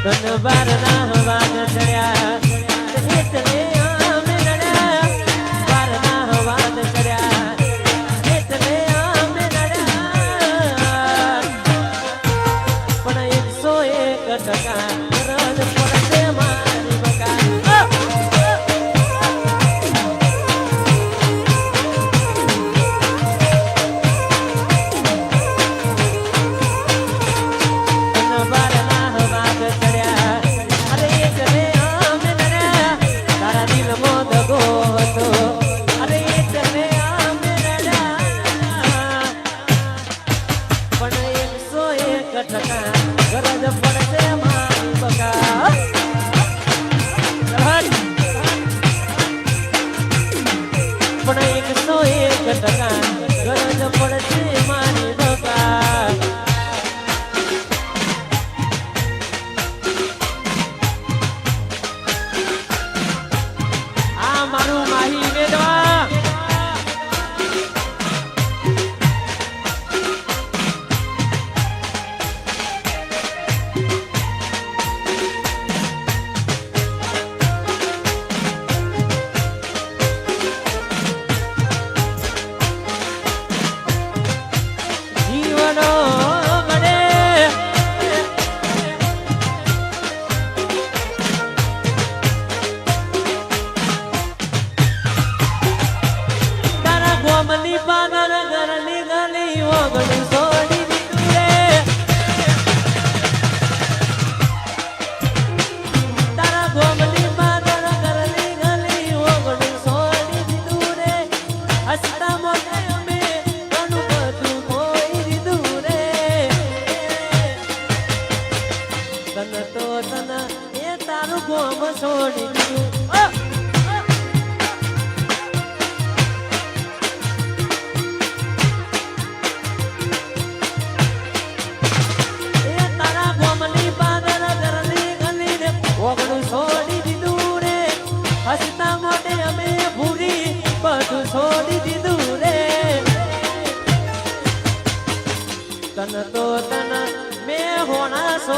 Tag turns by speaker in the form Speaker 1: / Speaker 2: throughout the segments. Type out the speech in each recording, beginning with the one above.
Speaker 1: ધનબાર ના હવાન ચડ્યા એટલે અમે નડ્યા બાર ના હવાન ચડ્યા એટલે અમે નડ્યા પણ 101% રદ પડશે મારી બકા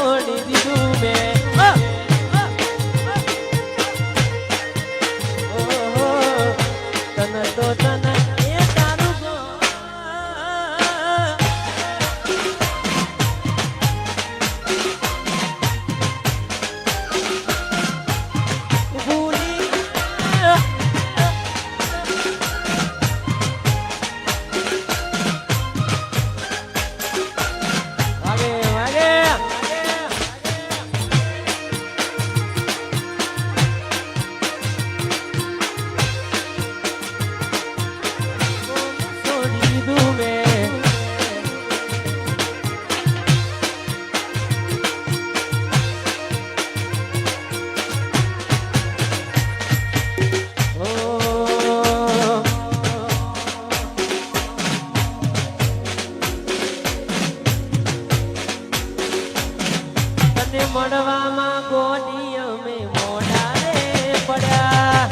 Speaker 1: છોડી દીધું મેં તને તો તને એ તારું ભૂલી મળવામાં ગોની અમે મોડા રે પડ્યા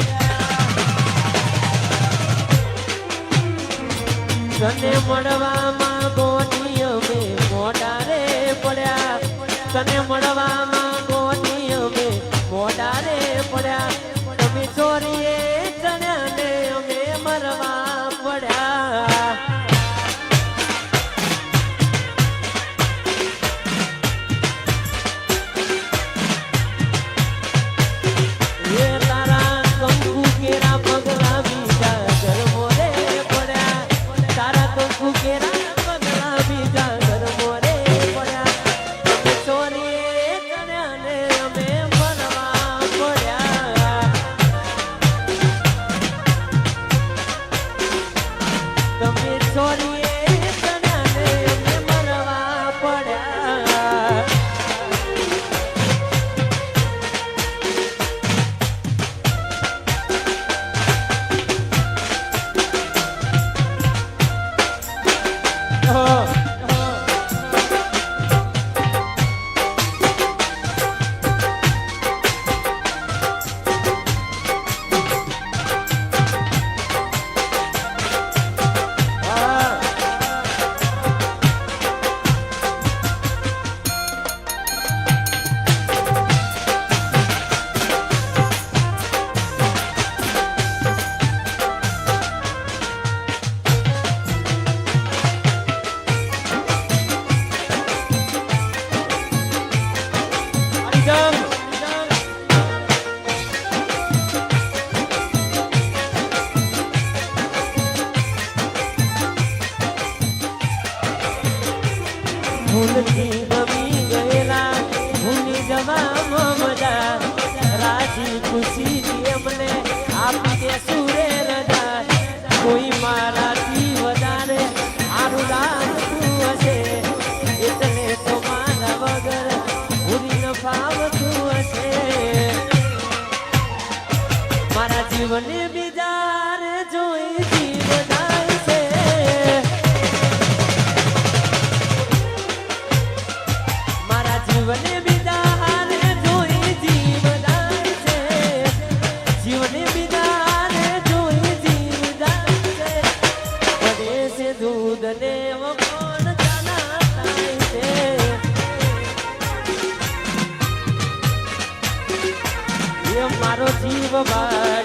Speaker 1: તને મળવામાં ગોની અમે મોડા રે પડ્યા તને મળવામાં ગોની અમે મોડા રે પડ્યા તમે ચોરીએ ચણ્યા ને અમે મરવા પડ્યા Get up. જંગ ભૂલથી ગમી ગયેલા ભૂલી જવામાં મજા રાજી ખુશી એમને આપી દે સુરે રજા કોઈ મારાથી વધારે સારું લાગતું હશે એટલે તો મારા વગર ભૂલી ન ફાવતું હશે મારા જીવને બીજા રે જોઈ જીવ જાય છે મારા જીવને બીજા રે જોઈ જીવ જાય છે જીવને બીજા રે જોઈ જીવ જાય છે પડે છે દૂધ ને કોણ જાના થાય છે એ મારો જીવ ભાઈ